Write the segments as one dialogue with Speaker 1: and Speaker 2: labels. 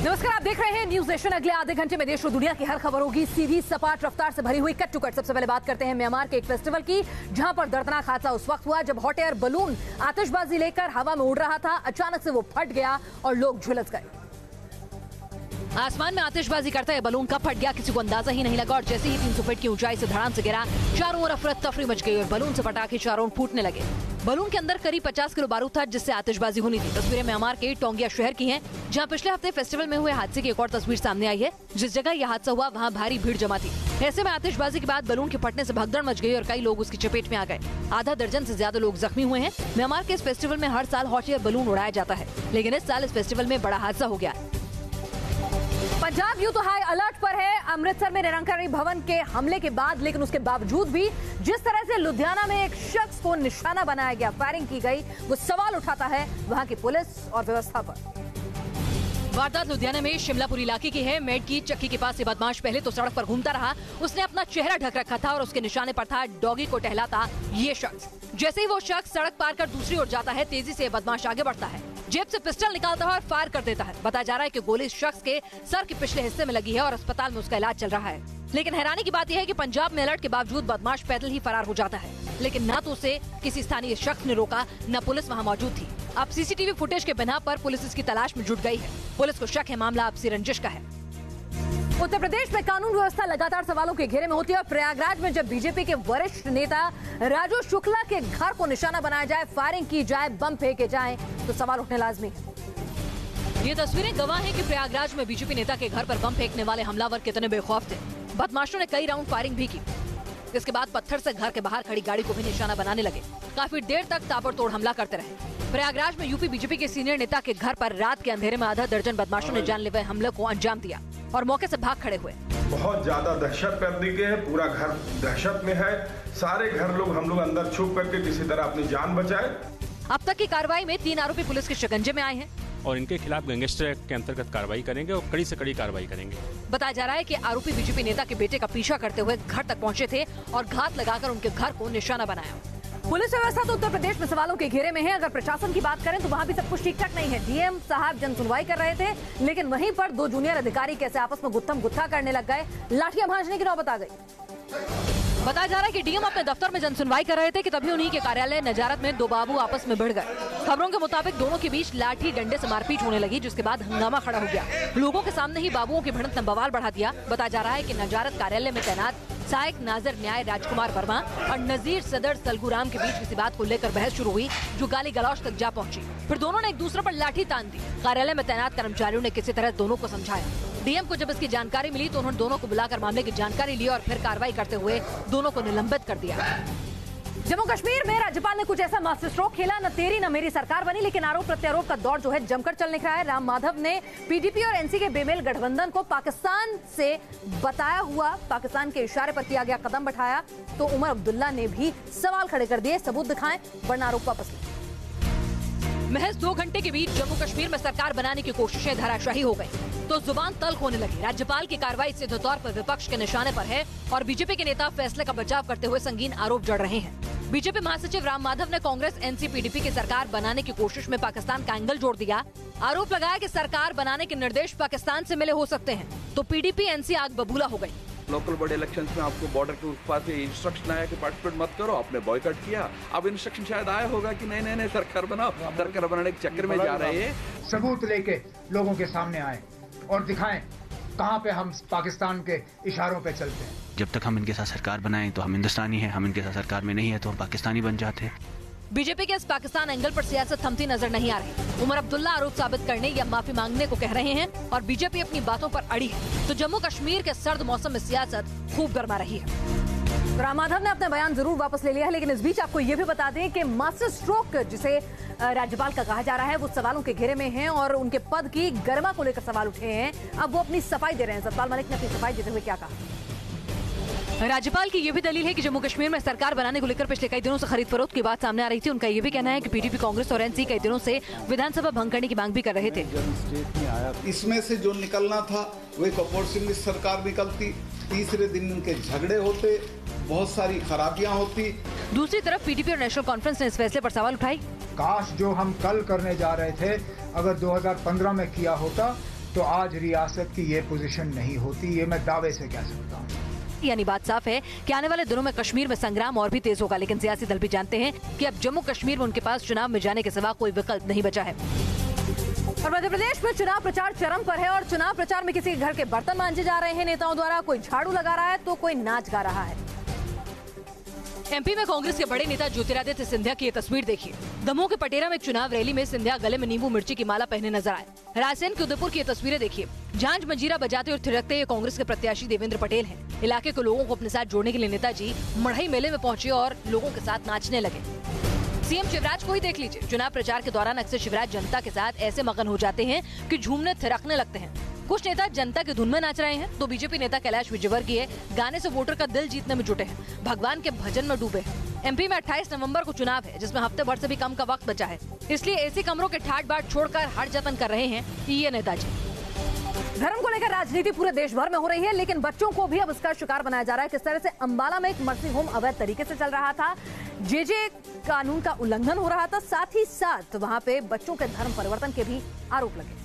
Speaker 1: नमस्कार, आप देख रहे हैं न्यूज नेशन। अगले आधे घंटे में देश और दुनिया की हर खबर होगी सीधी सपाट रफ्तार से भरी हुई कट टू कट। सबसे पहले बात करते हैं म्यांमार के एक फेस्टिवल की, जहां पर दर्दनाक हादसा उस वक्त हुआ जब हॉट एयर बलून आतिशबाजी लेकर हवा में उड़ रहा था। अचानक से वो फट गया और लोग झुलस गए। आसमान में आतिशबाजी करता है बलून कब फट गया, किसी को अंदाजा ही नहीं लगा और जैसे ही 300 फीट की ऊंचाई से धड़ाम से गिरा, चारों ओर अफरा तफरी मच गई और बलून से पटाखे चारों ओर फूटने लगे। बलून के अंदर करीब 50 किलो बारूद था, जिससे आतिशबाजी होनी थी। तस्वीरें म्यांमार के टोंगिया शहर की हैं, जहां पिछले हफ्ते फेस्टिवल में हुए हादसे की एक और तस्वीर सामने आई है। जिस जगह यह हादसा हुआ वहां भारी भीड़ जमा थी। ऐसे में आतिशबाजी के बाद बलून के फटने से भगदड़ मच गई और कई लोग उसकी चपेट में आ गए। आधा दर्जन से ज्यादा लोग जख्मी हुए हैं। म्यांमार के इस फेस्टिवल में हर साल हॉट एयर बलून उड़ाया जाता है, लेकिन इस साल इस फेस्टिवल में बड़ा हादसा हो गया। पंजाब यूं तो हाई अलर्ट पर है अमृतसर में निरंकारी भवन के हमले के बाद, लेकिन उसके बावजूद भी जिस तरह से लुधियाना में एक शख्स को निशाना बनाया गया, फायरिंग की गई, वो सवाल उठाता है वहां की पुलिस और व्यवस्था पर। वारदात लुधियाना में शिमलापुर इलाके की है। मेड की चक्की के पास ये बदमाश पहले तो सड़क पर घूमता रहा। उसने अपना चेहरा ढक रखा था और उसके निशाने पर था डॉगी को टहलाता ये शख्स। जैसे ही वो शख्स सड़क पार कर दूसरी ओर जाता है, तेजी से बदमाश आगे बढ़ता है, जेब से पिस्टल निकालता है और फायर कर देता है। बताया जा रहा है कि गोली इस शख्स के सर के पिछले हिस्से में लगी है और अस्पताल में उसका इलाज चल रहा है। लेकिन हैरानी की बात यह है कि पंजाब में अलर्ट के बावजूद बदमाश पैदल ही फरार हो जाता है, लेकिन न तो उसे किसी स्थानीय शख्स ने रोका, न पुलिस वहां मौजूद थी। अब सीसीटीवी फुटेज के बिना पर पुलिस इसकी तलाश में जुट गई है। पुलिस को शक है मामला आपसी रंजिश का है। उत्तर प्रदेश में कानून व्यवस्था लगातार सवालों के घेरे में होती है और प्रयागराज में जब बीजेपी के वरिष्ठ नेता राजू शुक्ला के घर को निशाना बनाया जाए, फायरिंग की जाए, बम फेंके जाए, तो सवाल उठने लाजमी है। ये तस्वीरें गवाह हैं कि प्रयागराज में बीजेपी नेता के घर पर बम फेंकने वाले हमलावर कितने बेखौफ थे। बदमाशों ने कई राउंड फायरिंग भी की। इसके बाद पत्थर से घर के बाहर खड़ी गाड़ी को भी निशाना बनाने लगे। काफी देर तक ताबड़तोड़ हमला करते रहे। प्रयागराज में यूपी बीजेपी के सीनियर नेता के घर पर रात के अंधेरे में आधा दर्जन बदमाशों ने जानलेवा हमले को अंजाम दिया और मौके से भाग खड़े हुए।
Speaker 2: बहुत ज्यादा दहशत पैदा की है, पूरा घर दहशत में है। सारे घर लोग हम लोग अंदर छुप करके किसी तरह अपनी जान बचाए।
Speaker 1: अब तक की कार्रवाई में 3 आरोपी पुलिस के शिकंजे में आए हैं
Speaker 3: और इनके खिलाफ गैंगस्टर एक्ट के अंतर्गत कार्रवाई करेंगे और कड़ी से कड़ी कार्रवाई करेंगे।
Speaker 1: बताया जा रहा है कि आरोपी बीजेपी नेता के बेटे का पीछा करते हुए घर तक पहुंचे थे और घात लगाकर उनके घर को निशाना बनाया। पुलिस व्यवस्था तो उत्तर प्रदेश में सवालों के घेरे में है। अगर प्रशासन की बात करें तो वहाँ भी सब कुछ ठीक ठाक नहीं है। डीएम साहब जन सुनवाई कर रहे थे, लेकिन वहीं पर 2 जूनियर अधिकारी कैसे आपस में गुत्थम गुत्था करने लग गए, लाठियां भांजने की नौबत आ गई। बताया जा रहा है कि डीएम अपने दफ्तर में जन सुनवाई कर रहे थे कि तभी उन्हीं के कार्यालय नजारत में 2 बाबू आपस में भिड़ गए। खबरों के मुताबिक दोनों के बीच लाठी डंडे से मारपीट होने लगी, जिसके बाद हंगामा खड़ा हो गया। लोगों के सामने ही बाबुओं की भिड़ंत ने बवाल बढ़ा दिया। बताया जा रहा है कि नजारत कार्यालय में तैनात सहायक नाजर न्याय राजकुमार वर्मा और नजीर सदर सलगुराम के बीच किसी बात को लेकर बहस शुरू हुई, जो गाली गलौज तक जा पहुंची। फिर दोनों ने एक दूसरे पर लाठी तान दी। कार्यालय में तैनात कर्मचारियों ने किसी तरह दोनों को समझाया। डीएम को जब इसकी जानकारी मिली तो उन्होंने दोनों को बुलाकर मामले की जानकारी ली और फिर कार्रवाई करते हुए दोनों को निलंबित कर दिया। जम्मू कश्मीर में राज्यपाल ने कुछ ऐसा मास्टर स्ट्रोक खेला, न तेरी न मेरी सरकार बनी, लेकिन आरोप प्रत्यारोप का दौर जो है जमकर चल निकला है। राम माधव ने पीडीपी और एनसी के बेमेल गठबंधन को पाकिस्तान से बताया हुआ, पाकिस्तान के इशारे पर किया गया कदम बढ़ाया, तो उमर अब्दुल्ला ने भी सवाल खड़े कर दिए, सबूत दिखाएं वरना आरोप वापस लें। महज 2 घंटे के बीच जम्मू कश्मीर में सरकार बनाने की कोशिशें धराशायी हो गई तो जुबान तल्ख होने लगी। राज्यपाल की कार्रवाई सीधे तौर पर विपक्ष के निशाने पर है और बीजेपी के नेता फैसले का बचाव करते हुए संगीन आरोप जड़ रहे हैं। बीजेपी महासचिव राम माधव ने कांग्रेस एनसी पीडीपी की सरकार बनाने की कोशिश में पाकिस्तान का एंगल जोड़ दिया। आरोप लगाया कि सरकार बनाने के निर्देश पाकिस्तान से मिले हो सकते हैं, तो पीडीपी एनसी आग बबूला हो गई।
Speaker 4: लोकल बॉडी इलेक्शंस में आपको बॉर्डर के पास इंस्ट्रक्शन आया कि पार्टिसिपेट मत करो, आपने बॉयकॉट किया। अब इंस्ट्रक्शन शायद आया होगा कि नहीं सरकार बनाओ, सरकार बनाने के चक्कर में जा रहे हैं।
Speaker 5: सबूत लेके लोगों के सामने आए और दिखाएं कहां पे हम पाकिस्तान के इशारों पे चलते हैं।
Speaker 6: जब तक हम इनके साथ सरकार बनाएं तो हम हिंदुस्तानी हैं, हम इनके साथ सरकार में नहीं है तो हम पाकिस्तानी बन जाते हैं।
Speaker 1: बीजेपी के इस पाकिस्तान एंगल पर सियासत थमती नजर नहीं आ रही। उमर अब्दुल्ला आरोप साबित करने या माफी मांगने को कह रहे हैं और बीजेपी अपनी बातों पर अड़ी है, तो जम्मू कश्मीर के सर्द मौसम में सियासत खूब गर्मा रही है। राम माधव ने अपना बयान जरूर वापस ले लिया है, लेकिन इस बीच आपको ये भी बता दें कि मास्टर स्ट्रोक जिसे राज्यपाल का कहा जा रहा है वो सवालों के घेरे में है और उनके पद की गरिमा को लेकर सवाल उठे हैं। अब वो अपनी सफाई दे रहे हैं। सतपाल मलिक ने अपनी सफाई देते हुए क्या कहा? राज्यपाल की ये भी दलील है कि जम्मू कश्मीर में सरकार बनाने को लेकर पिछले कई दिनों से खरीद फरोख्त की बात सामने आ रही थी। उनका ये भी कहना है कि पीडीपी, कांग्रेस और एनसी कई दिनों से विधानसभा भंग करने की मांग भी कर रहे थे।
Speaker 7: इसमें से जो निकलना था वो एक अपॉर्चुनिटी सरकार निकलती, तीसरे दिन उनके झगड़े होते, बहुत सारी खराबियां होती।
Speaker 1: दूसरी तरफ पीडीपी और नेशनल कॉन्फ्रेंस ने इस फैसले पर सवाल उठाई।
Speaker 5: काश जो हम कल करने जा रहे थे अगर 2015 में किया होता तो आज रियासत की ये पोजीशन नहीं होती, ये मैं दावे से कह सकता हूँ।
Speaker 1: यानी बात साफ है कि आने वाले दिनों में कश्मीर में संग्राम और भी तेज होगा, लेकिन सियासी दल भी जानते हैं कि अब जम्मू कश्मीर में उनके पास चुनाव में जाने के सिवा कोई विकल्प नहीं बचा है। और मध्य प्रदेश में चुनाव प्रचार चरम पर है और चुनाव प्रचार में किसी घर के बर्तन मांजे जा रहे हैं नेताओं द्वारा, कोई झाड़ू लगा रहा है तो कोई नाच गा रहा है। एमपी में कांग्रेस के बड़े नेता ज्योतिरादित्य सिंधिया की ये तस्वीर देखिए। दमोह के पटेरा में एक चुनाव रैली में सिंधिया गले में नींबू मिर्ची की माला पहने नजर आए। रायसेन के उदयपुर की ये तस्वीरें देखिए। झांझ मंजीरा बजाते और थिरकते ये कांग्रेस के प्रत्याशी देवेंद्र पटेल हैं। इलाके के लोगों को अपने साथ जोड़ने के लिए नेताजी मढ़ई मेले में पहुंचे और लोगों के साथ नाचने लगे। सीएम शिवराज को ही देख लीजिए। चुनाव प्रचार के दौरान अक्सर शिवराज जनता के साथ ऐसे मगन हो जाते हैं कि झूमने थिरकने लगते हैं। कुछ नेता जनता की धुन में नाच रहे हैं तो बीजेपी नेता कैलाश विजयवर्गीय गाने से वोटर का दिल जीतने में जुटे हैं, भगवान के भजन में डूबे हैं। एमपी में 28 नवंबर को चुनाव है, जिसमें हफ्ते भर से भी कम का वक्त बचा है, इसलिए एसी कमरों के ठाट बाट छोड़कर हर जतन कर रहे हैं ये नेताजी। धर्म को लेकर राजनीति पूरे देश भर में हो रही है, लेकिन बच्चों को भी अब इसका शिकार बनाया जा रहा है। किस तरह से अंबाला में एक मर्सी होम अवैध तरीके से चल रहा था, जेजे कानून का उल्लंघन हो रहा था, साथ ही साथ वहां पे बच्चों के धर्म परिवर्तन के भी आरोप लगे।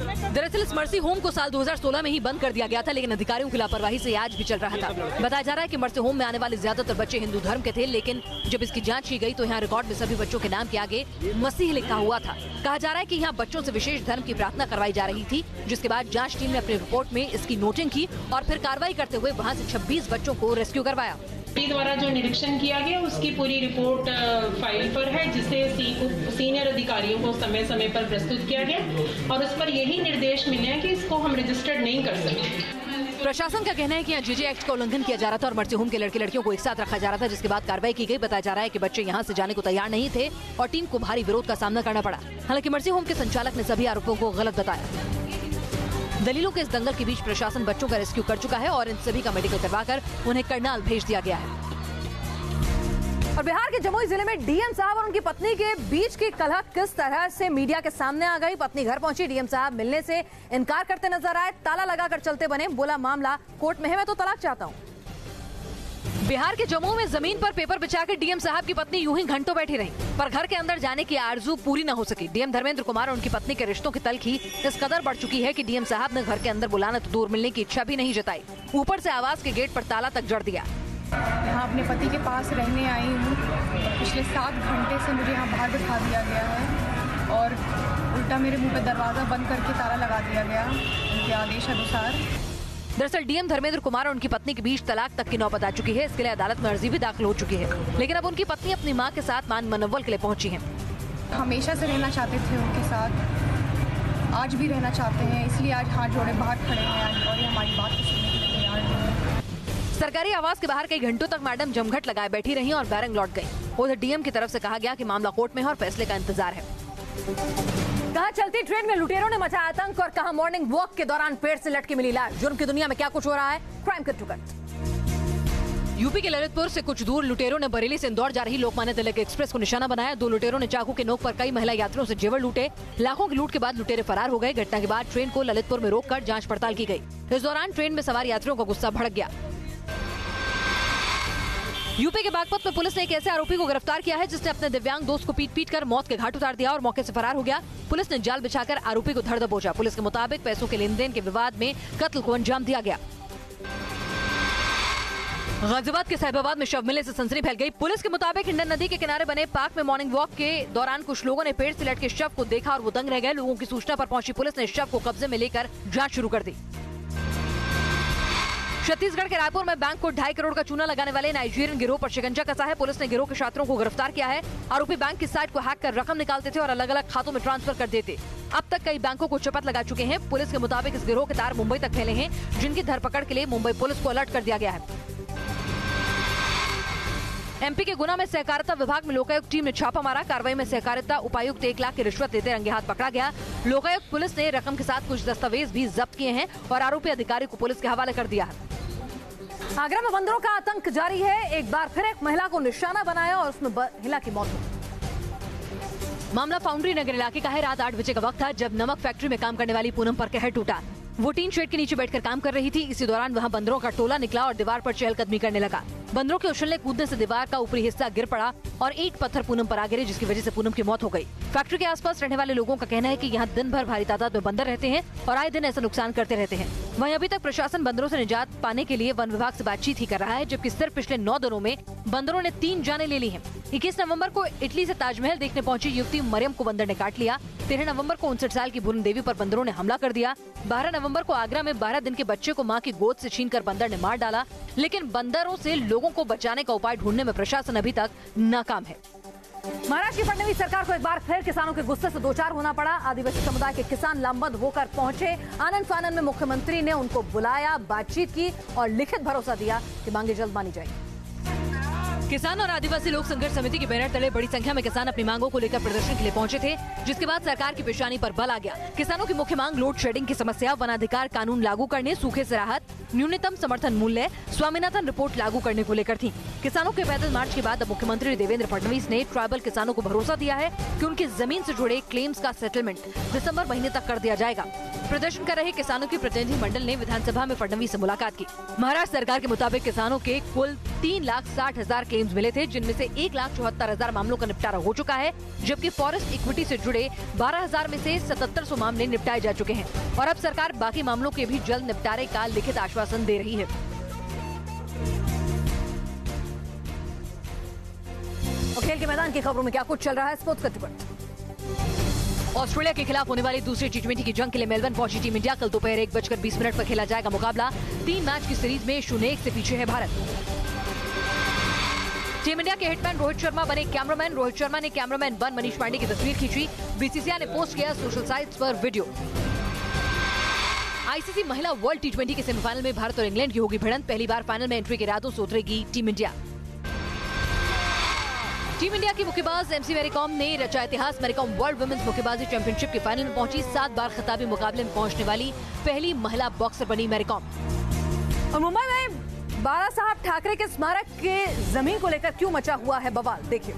Speaker 1: दरअसल इस मर्सी होम को साल 2016 में ही बंद कर दिया गया था, लेकिन अधिकारियों की लापरवाही से आज भी चल रहा था। बताया जा रहा है कि मर्सी होम में आने वाले ज्यादातर बच्चे हिंदू धर्म के थे, लेकिन जब इसकी जांच की गई तो यहाँ रिकॉर्ड में सभी बच्चों के नाम के आगे मसीह लिखा हुआ था। कहा जा रहा है कि यहाँ बच्चों से विशेष धर्म की प्रार्थना करवाई जा रही थी, जिसके बाद जाँच टीम ने अपनी रिपोर्ट में इसकी नोटिंग की और फिर कार्रवाई करते हुए वहाँ से 26 बच्चों को रेस्क्यू करवाया।
Speaker 8: द्वारा जो निरीक्षण किया गया उसकी पूरी रिपोर्ट फाइल पर है, जिसे सीनियर अधिकारियों को समय समय पर प्रस्तुत किया गया और उस पर यही निर्देश मिले हैं कि इसको हम रजिस्टर्ड नहीं कर सकते।
Speaker 1: प्रशासन का कहना है कि यहाँ जेजे एक्ट का उल्लंघन किया जा रहा था और मर्सी होम के लड़के लड़कियों को एक साथ रखा जा रहा था, जिसके बाद कार्रवाई की गई। बताया जा रहा है कि बच्चे यहाँ से जाने को तैयार नहीं थे और टीम को भारी विरोध का सामना करना पड़ा। हालांकि मर्सी होम के संचालक ने सभी आरोपों को गलत बताया। दलीलों के इस दंगल के बीच प्रशासन बच्चों का रेस्क्यू कर चुका है और इन सभी का मेडिकल करवाकर उन्हें करनाल भेज दिया गया है। और बिहार के जमुई जिले में डीएम साहब और उनकी पत्नी के बीच की कलह किस तरह से मीडिया के सामने आ गई। पत्नी घर पहुंची, डीएम साहब मिलने से इनकार करते नजर आए, ताला लगाकर चलते बने, बोला मामला कोर्ट में है, मैं तो तलाक चाहता हूं। बिहार के जम्मू में जमीन पर पेपर बिछाकर डीएम साहब की पत्नी यूं ही घंटों बैठी रही, पर घर के अंदर जाने की आरजू पूरी न हो सकी। डीएम धर्मेंद्र कुमार और उनकी पत्नी के रिश्तों की तलखी इस कदर बढ़ चुकी है कि डीएम साहब ने घर के अंदर बुलाना तो दूर, मिलने की इच्छा भी नहीं जताई। ऊपर से आवास के गेट पर ताला तक जड़ दिया।
Speaker 9: यहाँ अपने पति के पास रहने आई हूँ। पिछले 7 घंटे से मुझे यहाँ बाहर बिठा दिया गया है और उल्टा मेरे मुंह पे दरवाजा बंद करके ताला लगा दिया गया उनके आदेश अनुसार।
Speaker 1: दरअसल डीएम धर्मेंद्र कुमार और उनकी पत्नी के बीच तलाक तक की नौबत आ चुकी है। इसके लिए अदालत में अर्जी भी दाखिल हो चुकी है, लेकिन अब उनकी पत्नी अपनी मां के साथ मान मनव्वल के लिए पहुंची है।
Speaker 9: हमेशा से रहना चाहते थे उनके साथ, आज भी रहना चाहते हैं, इसलिए आज हाथ जोड़े बाहर खड़े हैं और ये हमारी बात को सुनने के लिए तैयार नहीं।
Speaker 1: सरकारी आवास के बाहर कई घंटों तक मैडम जमघट लगाए बैठी रही और बैरंग लौट गई। उधर डीएम की तरफ से कहा गया कि मामला कोर्ट में है और फैसले का इंतजार है। कहा चलती ट्रेन में लुटेरों ने मचाया आतंक और कहा मॉर्निंग वॉक के दौरान पेड़ से लटकी मिली लाश। जुर्म की दुनिया में क्या कुछ हो रहा है, crime cut to cut. UP के ललितपुर से कुछ दूर लुटेरों ने बरेली से इंदौर जा रही लोकमान्य तिलक एक्सप्रेस को निशाना बनाया। 2 लुटेरों ने चाकू के नोक पर कई महिला यात्रियों से जेवर लूटे। लाखों की लूट के बाद लुटेरे फरार हो गए। घटना के बाद ट्रेन को ललितपुर में रोककर जांच पड़ताल की गई। इस दौरान ट्रेन में सवार यात्रियों का गुस्सा भड़क गया। यूपी के बागपत में पुलिस ने एक ऐसे आरोपी को गिरफ्तार किया है जिसने अपने दिव्यांग दोस्त को पीट कर मौत के घाट उतार दिया और मौके से फरार हो गया। पुलिस ने जाल बिछाकर आरोपी को धर दबोचा। पुलिस के मुताबिक पैसों के लेन देन के विवाद में कत्ल को अंजाम दिया गया। गाजियाबाद के साहिबाबाद में शव मिलने से सनसनी फैल गई। पुलिस के मुताबिक हिंडन नदी के किनारे बने पार्क में मॉर्निंग वॉक के दौरान कुछ लोगों ने पेड़ से लटके शव को देखा और वो दंग रह गए। लोगों की सूचना पर पहुंची पुलिस ने शव को कब्जे में लेकर जांच शुरू कर दी। छत्तीसगढ़ के रायपुर में बैंक को 2.5 करोड़ का चूना लगाने वाले नाइजीरियन गिरोह पर शिकंजा कसा है। पुलिस ने गिरोह के छात्रों को गिरफ्तार किया है। आरोपी बैंक की साइट को हैक कर रकम निकालते थे और अलग अलग खातों में ट्रांसफर कर देते। अब तक कई बैंकों को चपत लगा चुके हैं। पुलिस के मुताबिक इस गिरोह के तार मुंबई तक फैले हैं, जिनकी धरपकड़ के लिए मुंबई पुलिस को अलर्ट कर दिया गया है। एमपी के गुना में सहकारिता विभाग में लोकायुक्त टीम ने छापा मारा। कार्रवाई में सहकारिता उपायुक्त 1 लाख की रिश्वत लेते रंगे हाथ पकड़ा गया। लोकायुक्त पुलिस ने रकम के साथ कुछ दस्तावेज भी जब्त किए हैं और आरोपी अधिकारी को पुलिस के हवाले कर दिया है। आगरा में बंदरों का आतंक जारी है। एक बार फिर एक महिला को निशाना बनाया और उसमें महिला की मौत हो गई। मामला फाउंड्री नगर इलाके का है। रात 8 बजे का वक्त था जब नमक फैक्ट्री में काम करने वाली पूनम पर कहर टूटा। वो टीन शेड के नीचे बैठकर काम कर रही थी। इसी दौरान वहाँ बंदरों का टोला निकला और दीवार पर चहलकदमी करने लगा। बंदरों के उछलने कूदने से दीवार का ऊपरी हिस्सा गिर पड़ा और ईंट पत्थर पूनम पर आ गिरे, जिसकी वजह से पूनम की मौत हो गई। फैक्ट्री के आसपास रहने वाले लोगों का कहना है कि यहाँ दिन भर भारी तादाद में बंदर रहते हैं और आए दिन ऐसा नुकसान करते रहते हैं। वहीं अभी तक प्रशासन बंदरों से निजात पाने के लिए वन विभाग से बातचीत ही कर रहा है, जबकि सिर्फ पिछले 9 दिनों में बंदरों ने 3 जानें ले ली हैं। 21 नवंबर को इटली से ताजमहल देखने पहुंची युवती मरियम को बंदर ने काट लिया। 13 नवंबर को 59 साल की पूनम देवी पर बंदरों ने हमला कर दिया। 12 नवंबर को आगरा में 12 दिन के बच्चे को मां की गोद से छीनकर बंदर ने मार डाला। लेकिन बंदरों से लोगों को बचाने का उपाय ढूंढने में प्रशासन अभी तक नाकाम है। महाराष्ट्र की फडणवीस सरकार को एक बार फिर किसानों के गुस्से से 2 चार होना पड़ा। आदिवासी समुदाय के किसान लामबंद होकर पहुंचे। आनंद फानन में मुख्यमंत्री ने उनको बुलाया, बातचीत की और लिखित भरोसा दिया कि मांगे जल्द मानी जाएगी। किसान और आदिवासी लोक संघर्ष समिति के बैनर तले बड़ी संख्या में किसान अपनी मांगों को लेकर प्रदर्शन के लिए पहुंचे थे, जिसके बाद सरकार की पेशानी पर बल आ गया। किसानों की मुख्य मांग लोड शेडिंग की समस्या, वनाधिकार कानून लागू करने, सूखे से राहत, न्यूनतम समर्थन मूल्य, स्वामीनाथन रिपोर्ट लागू करने को लेकर थी। किसानों के पैदल मार्च के बाद अब मुख्यमंत्री देवेंद्र फडणवीस ने ट्राइबल किसानों को भरोसा दिया है कि उनकी जमीन से जुड़े क्लेम्स का सेटलमेंट दिसंबर महीने तक कर दिया जाएगा। प्रदर्शन कर रहे किसानों की प्रतिनिधि मंडल ने विधानसभा में फडणवीस से मुलाकात की। महाराष्ट्र सरकार के मुताबिक किसानों के कुल 3,60,000 क्लेम्स मिले थे, जिनमें से 1,74,000 मामलों का निपटारा हो चुका है, जबकि फॉरेस्ट इक्विटी से जुड़े 12,000 में से 7700 मामले निपटाए जा चुके हैं और अब सरकार बाकी मामलों के भी जल्द निपटारे का लिखित आश्वासन दे रही है। और खेल के मैदान की खबरों में क्या कुछ चल रहा है, स्पोर्ट्स कट्टी पर। ऑस्ट्रेलिया के खिलाफ होने वाली दूसरी टी20 की जंग के लिए मेलबर्न पहुंची टीम इंडिया। कल दोपहर 1:20 पर खेला जाएगा मुकाबला। 3 मैच की सीरीज में 0-1 से पीछे है भारत। टीम इंडिया के हिटमैन रोहित शर्मा बने कैमरामैन। रोहित शर्मा ने कैमरामैन 1 मनीष पांडे की तस्वीर खींची। बीसीसीआई ने पोस्ट किया सोशल साइट्स पर वीडियो। आईसीसी महिला वर्ल्ड टी20 के सेमीफाइनल में भारत और इंग्लैंड की होगी भिड़ंत। पहली बार फाइनल में एंट्री के इरादों से उतरेगी टीम इंडिया। टीम इंडिया की मुक्केबाज एमसी मैरीकॉम ने रचा इतिहास। मैरीकॉम वर्ल्ड वुमेन्स मुक्केबाजी चैंपियनशिप के फाइनल में पहुंची। 7 बार खिताबी मुकाबले में पहुंचने वाली पहली महिला बॉक्सर बनी मैरीकॉम। और मुंबई में बाला साहब ठाकरे के स्मारक के जमीन को लेकर क्यों मचा हुआ है बवाल, देखिए।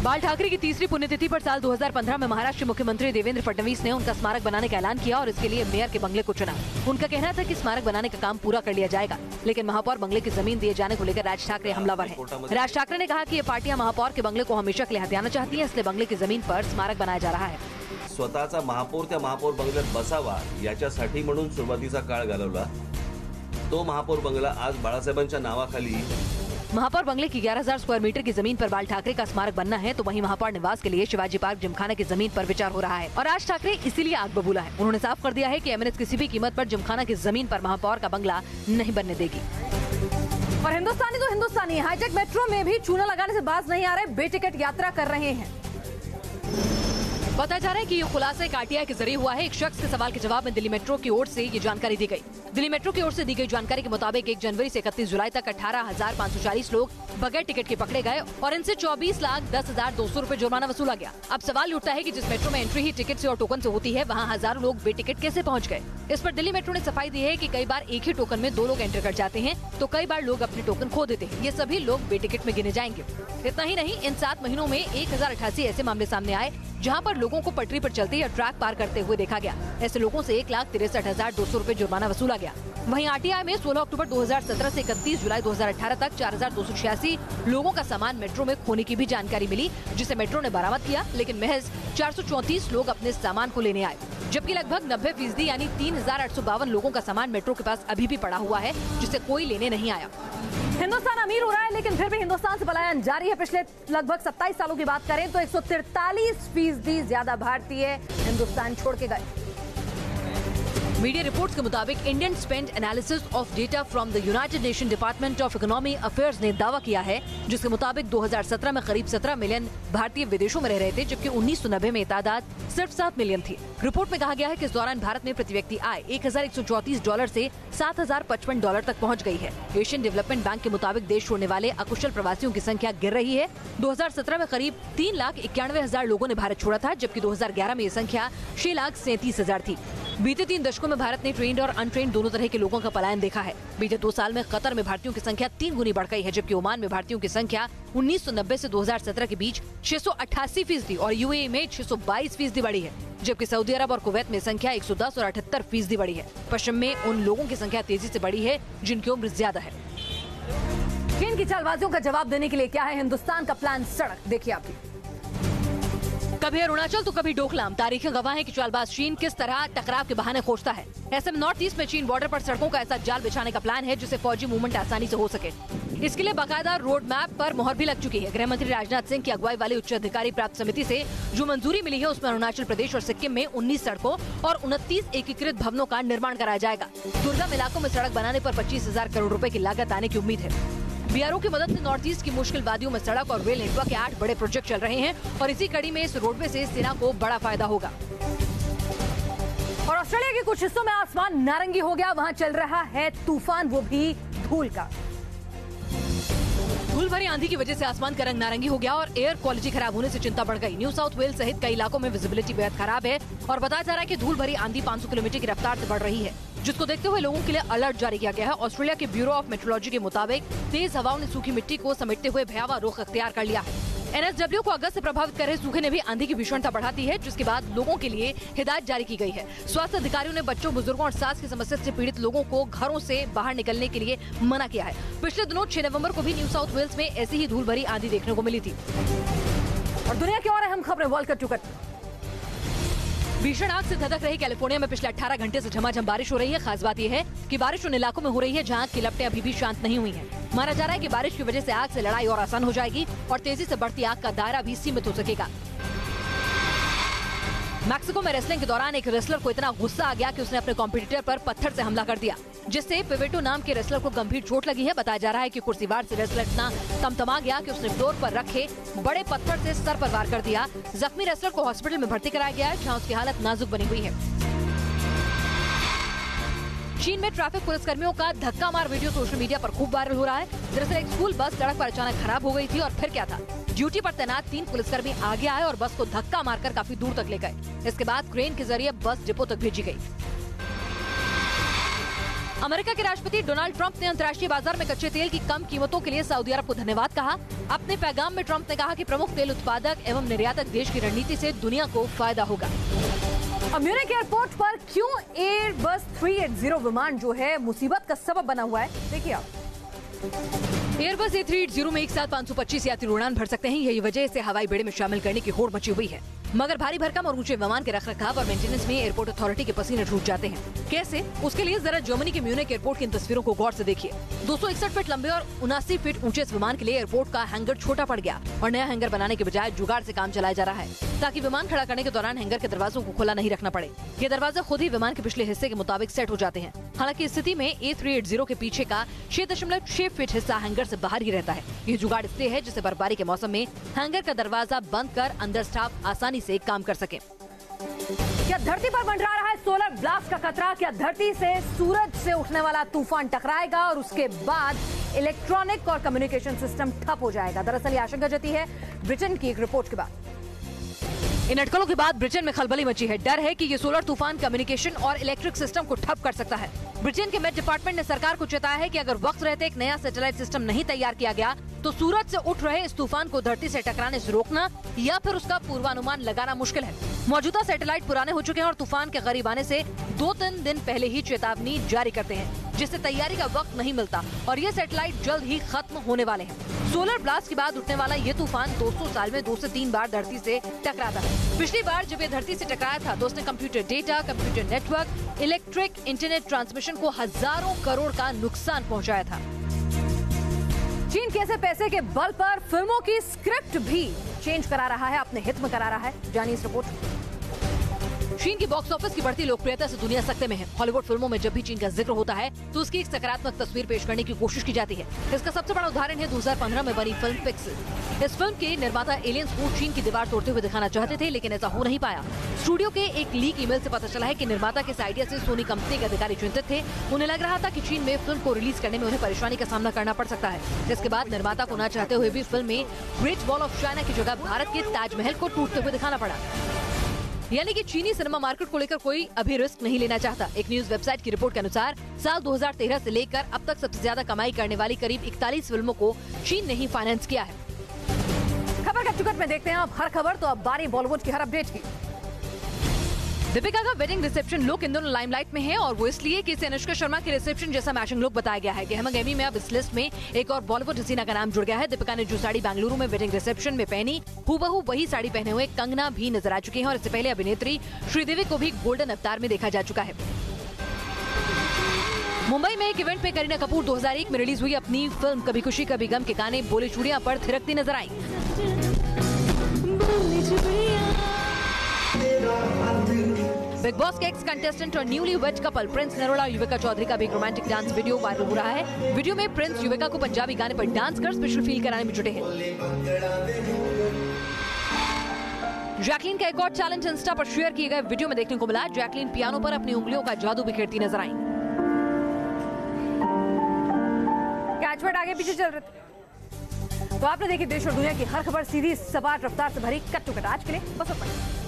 Speaker 1: बाल ठाकरे की तीसरी पुण्यतिथि पर साल 2015 में महाराष्ट्र के मुख्यमंत्री देवेंद्र फडणवीस ने उनका स्मारक बनाने का ऐलान किया और इसके लिए मेयर के बंगले को चुना। उनका कहना था कि स्मारक बनाने का काम पूरा कर लिया जाएगा, लेकिन महापौर बंगले की जमीन दिए जाने को लेकर राज ठाकरे हमलावर हैं। राज ठाकरे ने कहा कि ये पार्टियां महापौर के बंगले को हमेशा के लिए हथियाना चाहती हैं, इसलिए बंगले की जमीन पर स्मारक बनाया जा रहा है।
Speaker 10: स्वतःचा महापौर त्या महापौर बंगल्यात बसावा याच्यासाठी म्हणून सुरुवातीचा काळ घालवला। तो महापौर बंगला आज बाळासाहेबांच्या नावाखाली।
Speaker 1: महापौर बंगले की 11,000 स्क्वायर मीटर की जमीन पर बाल ठाकरे का स्मारक बनना है, तो वहीं महापौर निवास के लिए शिवाजी पार्क जिमखाना की जमीन पर विचार हो रहा है और राज ठाकरे इसीलिए आग बबूला है। उन्होंने साफ कर दिया है कि एमएनएस किसी भी कीमत पर जिमखाना की जमीन पर महापौर का बंगला नहीं बनने देगी। और हिंदुस्तानी तो हिंदुस्तानी, हाईटेक मेट्रो में भी चूना लगाने से बाज नहीं आ रहे, बेटिकट यात्रा कर रहे हैं। बताया जा रहा है कि ये खुलासा एक आरटीआई के जरिए हुआ है। एक शख्स के सवाल के जवाब में दिल्ली मेट्रो की ओर से ये जानकारी दी गई। दिल्ली मेट्रो की ओर से दी गई जानकारी के मुताबिक 1 जनवरी से 31 जुलाई तक 18,540 लोग बगैर टिकट के पकड़े गए और इनसे 24,10,200 रुपए जुर्माना वसूला गया। अब सवाल उठता है कि जिस मेट्रो में एंट्री ही टिकट से और टोकन से होती है, वहाँ हजारों लोग बेटिकट कैसे पहुँच गए। इस पर दिल्ली मेट्रो ने सफाई दी है कि कई बार एक ही टोकन में 2 लोग एंटर कर जाते हैं, तो कई बार लोग अपने टोकन खो देते हैं। ये सभी लोग बेटिकट में गिने जाएंगे। इतना ही नहीं, इन 7 महीनों में 1088 ऐसे मामले सामने आए जहां पर लोगों को पटरी पर चलते या ट्रैक पार करते हुए देखा गया। ऐसे लोगों से 1,63,200 रुपए जुर्माना वसूला गया। वहीं आरटीआई में 16 अक्टूबर 2017 से 31 जुलाई 2018 तक 4,286 लोगों का सामान मेट्रो में खोने की भी जानकारी मिली, जिसे मेट्रो ने बरामद किया, लेकिन महज 434 लोग अपने सामान को लेने आए, जबकि लगभग 90% यानी 3,852 लोगों का सामान मेट्रो के पास अभी भी पड़ा हुआ है, जिसे कोई लेने नहीं आया। हिंदुस्तान अमीर हो रहा है, लेकिन फिर भी हिंदुस्तान से पलायन जारी है। पिछले लगभग 27 सालों की बात करें तो 143% ज्यादा भारतीय हिंदुस्तान छोड़ के गए। मीडिया रिपोर्ट्स के मुताबिक Indian spend analysis of data from the United nation department of economy affairs ने दावा किया है, जिसके मुताबिक 2017 में करीब 17 मिलियन भारतीय विदेशों में रह रहे थे, जबकि 1990 में तादाद सिर्फ 7 मिलियन थी। रिपोर्ट में कहा गया है कि इस दौरान भारत में प्रति व्यक्ति आय $1,134 से $7,055 तक पहुंच गई है। एशियन डेवलपमेंट बैंक के मुताबिक देश छोड़ने वाले अकुशल प्रवासियों की संख्या गिर रही है। 2017 में करीब 3,91,000 लोगों ने भारत छोड़ा था, जबकि 2011 में ये संख्या 6,37,000 थी। बीते 3 दशकों में भारत ने ट्रेन्ड और अनट्रेन्ड दोनों तरह के लोगों का पलायन देखा है। बीते 2 साल में कतर में भारतीयों की संख्या 3 गुनी बढ़ गई है, जबकि ओमान में भारतीयों की संख्या 1990 से 2017 के बीच 688% और यूएई में 622% बढ़ी है, जबकि सऊदी अरब और कुवैत में संख्या 110 और 78% बढ़ी है। पश्चिम में उन लोगों की संख्या तेजी से बढ़ी है जिनकी उम्र ज्यादा है। चीन की चालबाजियों का जवाब देने के लिए क्या है हिंदुस्तान का प्लान? सड़क देखिए आप भी। कभी अरुणाचल तो कभी डोकलाम, तारीखें गवाह है कि चालबाज चीन किस तरह टकराव के बहाने खोजता है। ऐसे में नॉर्थ ईस्ट में चीन बॉर्डर पर सड़कों का ऐसा जाल बिछाने का प्लान है जिससे फौजी मूवमेंट आसानी से हो सके। इसके लिए बाकायदा रोड मैप पर मोहर भी लग चुकी है। गृह मंत्री राजनाथ सिंह की अगुवाई वाली उच्च अधिकारी प्राप्त समिति से जो मंजूरी मिली है उसमें अरुणाचल प्रदेश और सिक्किम में 19 सड़कों और 29 एकीकृत भवनों का निर्माण कराया जाएगा। दुर्गम इलाकों में सड़क बनाने पर 25,000 करोड़ रुपए की लागत आने की उम्मीद है। बीआरओ की मदद से नॉर्थ ईस्ट की मुश्किल वादियों में सड़क और रेल नेटवर्क के 8 बड़े प्रोजेक्ट चल रहे हैं और इसी कड़ी में इस रोडवे से सेना को बड़ा फायदा होगा। और ऑस्ट्रेलिया के कुछ हिस्सों में आसमान नारंगी हो गया, वहां चल रहा है तूफान, वो भी धूल का। धूल भरी आंधी की वजह से आसमान का रंग नारंगी हो गया और एयर क्वालिटी खराब होने से चिंता बढ़ गई। न्यू साउथ वेल्स सहित कई इलाकों में विजिबिलिटी बेहद खराब है और बताया जा रहा है कि धूल भरी आंधी 500 किलोमीटर की रफ्तार से बढ़ रही है, जिसको देखते हुए लोगों के लिए अलर्ट जारी किया गया है। ऑस्ट्रेलिया के ब्यूरो ऑफ मेट्रोलॉजी के मुताबिक तेज हवाओं ने सूखी मिट्टी को समेटते हुए भयावह रुख अख्तियार कर लिया है। एनएसडब्ल्यू को अगस्त से प्रभावित कर रहे सूखे ने भी आंधी की भीषणता बढ़ाती है, जिसके बाद लोगों के लिए हिदायत जारी की गई है। स्वास्थ्य अधिकारियों ने बच्चों, बुजुर्गों और सांस की समस्या से पीड़ित लोगों को घरों से बाहर निकलने के लिए मना किया है। पिछले दिनों 6 नवंबर को भी न्यू साउथ वेल्स में ऐसी ही धूल भरी आंधी देखने को मिली थी। और दुनिया की और अहम खबरें वर्ल्ड कप टुकट। भीषण आग से धधक रही कैलिफोर्निया में पिछले 18 घंटे से झमाझम बारिश हो रही है। खास बात यह है कि बारिश उन इलाकों में हो रही है जहां की लपटें अभी भी शांत नहीं हुई हैं। माना जा रहा है कि बारिश की वजह से आग से लड़ाई और आसान हो जाएगी और तेजी से बढ़ती आग का दायरा भी सीमित हो सकेगा। मैक्सिको में रेसलिंग के दौरान एक रेसलर को इतना गुस्सा आ गया कि उसने अपने कॉम्पिटिटर पर पत्थर से हमला कर दिया, जिससे पिवेटो नाम के रेसलर को गंभीर चोट लगी है। बताया जा रहा है कि कुर्सीवार से रेसलर इतना तमतमा गया कि उसने फ्लोर पर रखे बड़े पत्थर से सर पर वार कर दिया। जख्मी रेसलर को हॉस्पिटल में भर्ती कराया गया है, जहां उसकी हालत नाजुक बनी हुई है। चीन में ट्रैफिक पुलिसकर्मियों का धक्का मार वीडियो सोशल मीडिया पर खूब वायरल हो रहा है। दरअसल एक स्कूल बस सड़क पर अचानक खराब हो गई थी और फिर क्या था, ड्यूटी पर तैनात 3 पुलिसकर्मी आगे आए और बस को धक्का मारकर काफी दूर तक ले गए। इसके बाद क्रेन के जरिए बस डिपो तक भेजी गई। अमेरिका के राष्ट्रपति डोनाल्ड ट्रंप ने अंतर्राष्ट्रीय बाजार में कच्चे तेल की कम कीमतों के लिए सऊदी अरब को धन्यवाद कहा। अपने पैगाम में ट्रंप ने कहा कि प्रमुख तेल उत्पादक एवं निर्यातक देश की रणनीति से दुनिया को फायदा होगा। म्यूनिख एयरपोर्ट पर क्यों एयरबस 380 विमान जो है मुसीबत का सबब बना हुआ है, देखिए आप। एयरबस A380 में एक साथ 525 यात्री उड़ान भर सकते हैं। यही वजह से हवाई बेड़े में शामिल करने की होड़ मची हुई है, मगर भारी भरकम और ऊंचे विमान के रखरखाव और मेंटेनेंस में एयरपोर्ट अथॉरिटी के पसीने छूट जाते हैं। कैसे? उसके लिए जरा जर्मनी के म्यूनिख एयरपोर्ट की इन तस्वीरों को गौर से देखिए। 261 फीट लंबे और 79 फीट ऊंचे इस विमान के लिए एयरपोर्ट का हैंगर छोटा पड़ गया और नया हैंगर बनाने के बजाय जुगाड़ से काम चलाया जा रहा है, ताकि विमान खड़ा करने के दौरान हैंगर के दरवाजों को खुला नहीं रखना पड़े। ये दरवाजे खुद ही विमान के पिछले हिस्से के मुताबिक सेट हो जाते हैं। हालांकि इस स्थिति में A380 के पीछे का 6.6 फीट हिस्सा हैंगर से बाहर ही रहता है। ये जुगाड़ इसलिए है जिससे बर्फबारी के मौसम में हैंगर का दरवाजा बंद कर अंदर स्टाफ आसानी से काम कर सके। क्या धरती पर मंडरा रहा है सोलर ब्लास्ट का खतरा? क्या धरती से सूरज से उठने वाला तूफान टकराएगा और उसके बाद इलेक्ट्रॉनिक और कम्युनिकेशन सिस्टम ठप हो जाएगा? दरअसल ये आशंका जती है ब्रिटेन की एक रिपोर्ट के बाद। इन अटकलों के बाद ब्रिटेन में खलबली मची है। डर है कि ये सोलर तूफान कम्युनिकेशन और इलेक्ट्रिक सिस्टम को ठप कर सकता है। ब्रिटेन के मेट डिपार्टमेंट ने सरकार को चेताया है कि अगर वक्त रहते एक नया सैटेलाइट सिस्टम नहीं तैयार किया गया तो सूरज से उठ रहे इस तूफान को धरती से टकराने से रोकना या फिर उसका पूर्वानुमान लगाना मुश्किल है। मौजूदा सैटेलाइट पुराने हो चुके हैं और तूफान के करीब आने से 2-3 दिन पहले ही चेतावनी जारी करते हैं, जिससे तैयारी का वक्त नहीं मिलता और ये सैटेलाइट जल्द ही खत्म होने वाले हैं। सोलर ब्लास्ट के बाद उठने वाला ये तूफान 200 साल में 2 से 3 बार धरती से टकराता है। पिछली बार जब ये धरती से टकराया था तो उसने computer data, computer network, electric internet transmission को हजारों करोड़ का नुकसान पहुंचाया था। चीन कैसे पैसे के बल पर फिल्मों की स्क्रिप्ट भी चेंज करा रहा है, अपने हित में करा रहा है, जानिए इस रिपोर्ट। चीन की बॉक्स ऑफिस की बढ़ती लोकप्रियता से दुनिया सकते में है। हॉलीवुड फिल्मों में जब भी चीन का जिक्र होता है तो उसकी एक सकारात्मक तस्वीर पेश करने की कोशिश की जाती है। इसका सबसे बड़ा उदाहरण है 2015 में बनी फिल्म पिक्सेल। इस फिल्म के निर्माता एलियंस को चीन की दीवार तोड़ते हुए दिखाना चाहते थे, लेकिन ऐसा हो नहीं पाया। स्टूडियो के एक लीक ईमेल से पता चला है कि निर्माता के इस आइडिया से सोनी कंपनी के अधिकारी चिंतित थे। उन्हें लग रहा था कि चीन में फिल्म को रिलीज करने में उन्हें परेशानी का सामना करना पड़ सकता है। इसके बाद निर्माता को न चाहते हुए भी फिल्म में ग्रेट वॉल ऑफ चाइना की जगह भारत के ताजमहल को टूटते हुए दिखाना पड़ा। यानी कि चीनी सिनेमा मार्केट को लेकर कोई अभी रिस्क नहीं लेना चाहता। एक न्यूज वेबसाइट की रिपोर्ट के अनुसार साल 2013 से लेकर अब तक सबसे ज्यादा कमाई करने वाली करीब 41 फिल्मों को चीन ने ही फाइनेंस किया है। खबर का चुकट में देखते हैं अब हर खबर, तो अब बारी बॉलीवुड की हर अपडेट की। दीपिका का वेडिंग रिसेप्शन लुक इन दोनों लाइमलाइट में है और वो इसलिए कि इसे अनुष्का शर्मा के रिसेप्शन जैसा मैचिंग लुक बताया गया है। गहमा गहमी में अब इस लिस्ट में एक और बॉलीवुड हसीना का नाम जुड़ गया है। दीपिका ने जो साड़ी बेंगलुरु में वेडिंग रिसेप्शन में पहनी, हूबहू वही साड़ी पहने हुए कंगना भी नजर आ चुकी हैं और इससे पहले अभिनेत्री श्रीदेवी को भी गोल्डन अवतार में देखा जा चुका है। मुंबई में एक इवेंट पे करीना कपूर 2001 में रिलीज हुई अपनी फिल्म कभी खुशी कभी गम के गाने बोले चूड़ियां पर थिरकती नजर आई। बिग बॉस के एक्स कंटेस्टेंट और newly wed couple Prince Narola और युविका चौधरी का भी एक रोमांटिक डांस वीडियो वायरल हो रहा है। वीडियो में प्रिंस युविका को पंजाबी गाने पर डांस कर स्पेशल फील कराने में जुटे हैं। जैकलीन का एक और चैलेंज इंस्टा पर शेयर किए गए वीडियो में देखने को मिला। जैकलीन पियानो पर अपनी उंगलियों का जादू बिखेरती नजर आई। कैचवर्ड आगे पीछे चल रहे थे। तो आपने देखी देश और दुनिया की हर खबर सीधी सपाट रफ्तार से भरी कट टू कट। आज के लिए बस इतना।